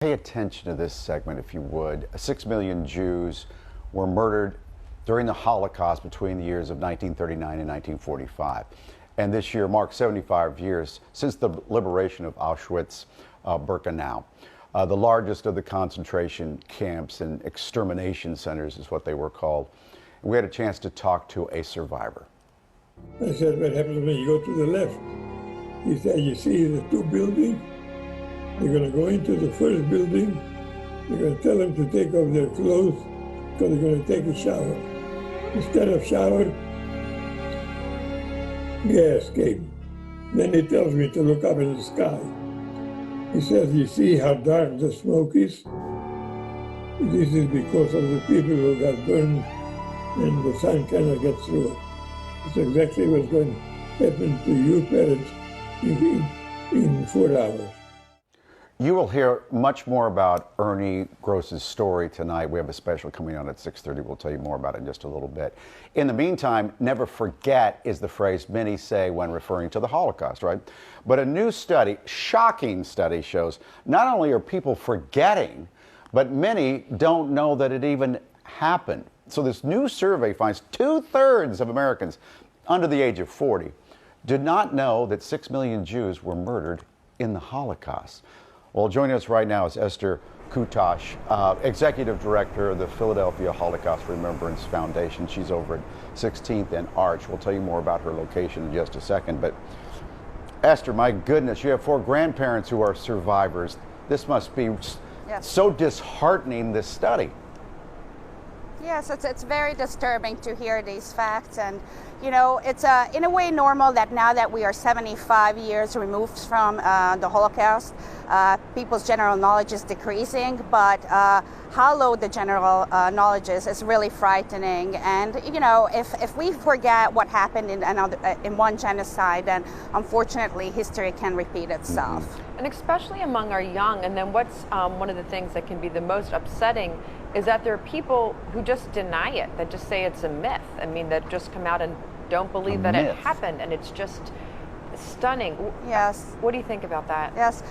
Pay attention to this segment, if you would. 6 million Jews were murdered during the Holocaust between the years of 1939 and 1945. And this year marks 75 years since the liberation of Auschwitz-Birkenau. The largest of the concentration camps and extermination centers is what they were called. We had a chance to talk to a survivor. I said, what happens when you go to the left? He said, you see the two buildings? They're going to go into the first building. They're going to tell them to take off their clothes because they're going to take a shower. Instead of shower, gas came. Then he tells me to look up in the sky. He says, you see how dark the smoke is? This is because of the people who got burned and the sun cannot get through it. It's exactly what's going to happen to you parents in 4 hours. You will hear much more about Ernie Gross's story tonight. We have a special coming on at 6:30. We'll tell you more about it in just a little bit. In the meantime, never forget is the phrase many say when referring to the Holocaust, right? But a new study, shocking study, shows not only are people forgetting, but many don't know that it even happened. So this new survey finds 2/3 of Americans under the age of 40 did not know that 6 million Jews were murdered in the Holocaust. Well, joining us right now is Eszter Kutas, Executive Director of the Philadelphia Holocaust Remembrance Foundation. She's over at 16th and Arch. We'll tell you more about her location in just a second. But Eszter, my goodness, you have 4 grandparents who are survivors. This must be so disheartening, this study. Yes, it's very disturbing to hear these facts, and you know, it's in a way normal that now that we are 75 years removed from the Holocaust, people's general knowledge is decreasing, but how low the general knowledge is really frightening. And you know, if we forget what happened in one genocide, then unfortunately history can repeat itself. Mm-hmm. And especially among our young. And then what's one of the things that can be the most upsetting is that there are people who just deny it, that just say it's a myth. I mean, that just come out and don't believe that it happened, and it's just stunning. Yes. What do you think about that? Yes.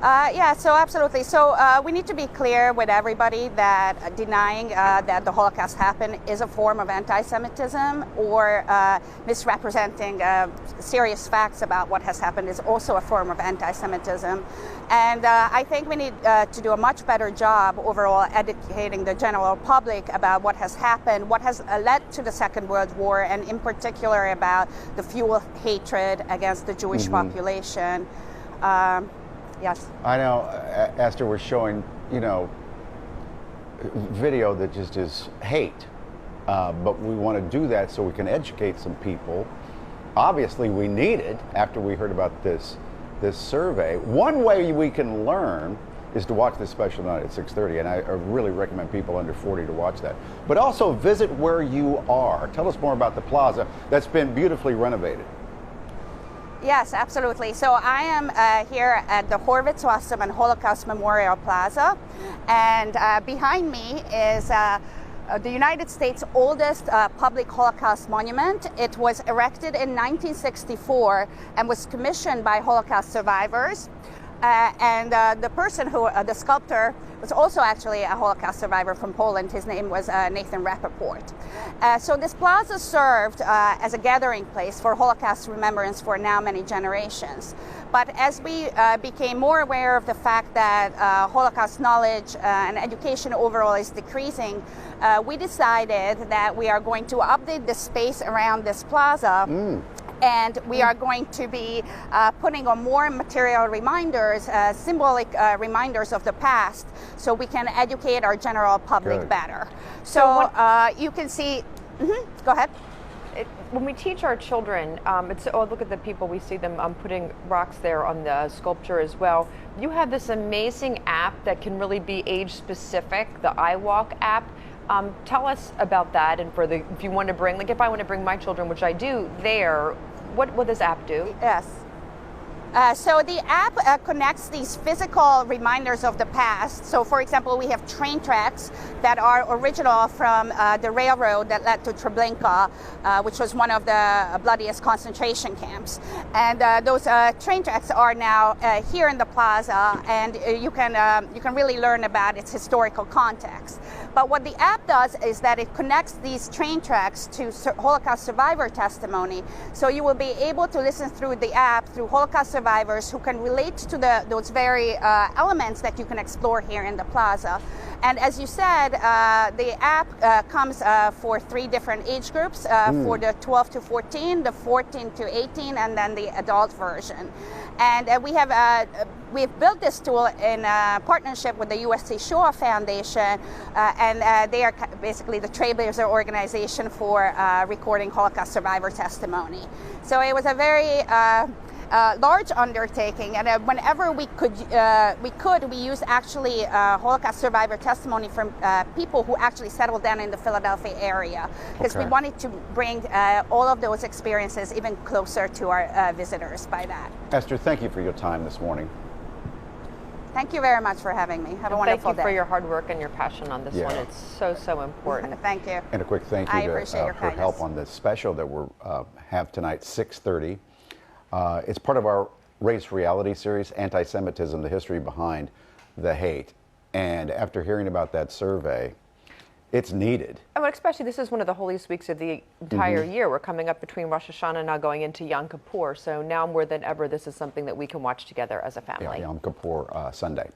Yeah, so absolutely. So we need to be clear with everybody that denying that the Holocaust happened is a form of anti-Semitism, or misrepresenting serious facts about what has happened is also a form of anti-Semitism. And I think we need to do a much better job overall educating the general public about what has happened, what has led to the Second World War, and in particular about the fuel of hatred against the Jewish population. Yes. I know, Eszter, we're showing, you know, video that just is hate, but we want to do that so we can educate some people. Obviously, we need it after we heard about this survey. One way we can learn is to watch this special night at 6:30, and I really recommend people under 40 to watch that. But also visit where you are. Tell us more about the plaza that's been beautifully renovated. Yes, absolutely. So I am here at the Horvitz Wasserman Holocaust Memorial Plaza, and behind me is the United States' oldest public Holocaust monument. It was erected in 1964 and was commissioned by Holocaust survivors. And the person who, the sculptor, was also actually a Holocaust survivor from Poland. His name was Nathan Rappaport. So this plaza served as a gathering place for Holocaust remembrance for now many generations. But as we became more aware of the fact that Holocaust knowledge and education overall is decreasing, we decided that we are going to update the space around this plaza. And we are going to be putting on more material reminders, symbolic reminders of the past, so we can educate our general public better. So you can see, go ahead. When we teach our children, it's, oh, look at the people, we see them putting rocks there on the sculpture as well. You have this amazing app that can really be age specific, the iWalk app. Tell us about that, and for the, if you want to bring, like if I want to bring my children, which I do, there, what will this app do? Yes. So the app connects these physical reminders of the past. So for example, we have train tracks that are original from the railroad that led to Treblinka, which was one of the bloodiest concentration camps. And those train tracks are now here in the plaza, and you can really learn about its historical context. But what the app does is that it connects these train tracks to Holocaust survivor testimony. So you will be able to listen through the app through Holocaust survivors who can relate to those very elements that you can explore here in the plaza. And as you said, the app comes for 3 different age groups, for the 12 to 14, the 14 to 18, and then the adult version. And we've built this tool in partnership with the USC Shoah Foundation, and they are basically the trailblazer organization for recording Holocaust survivor testimony. So it was a very large undertaking, and whenever we used actually Holocaust survivor testimony from people who actually settled down in the Philadelphia area, because we wanted to bring all of those experiences even closer to our visitors by that. Esther, thank you for your time this morning. Thank you very much for having me. Have a wonderful day. Thank you for your hard work and your passion on this one. It's so important. Thank you. And a quick thank you I appreciate your for kindness. help on this special that we have tonight, 6:30. It's part of our Race Reality series, Anti-Semitism, the history behind the hate. And after hearing about that survey, it's needed. And especially, this is one of the holiest weeks of the entire year. We're coming up between Rosh Hashanah now going into Yom Kippur. So now more than ever, this is something that we can watch together as a family. Yeah, Yom Kippur Sunday.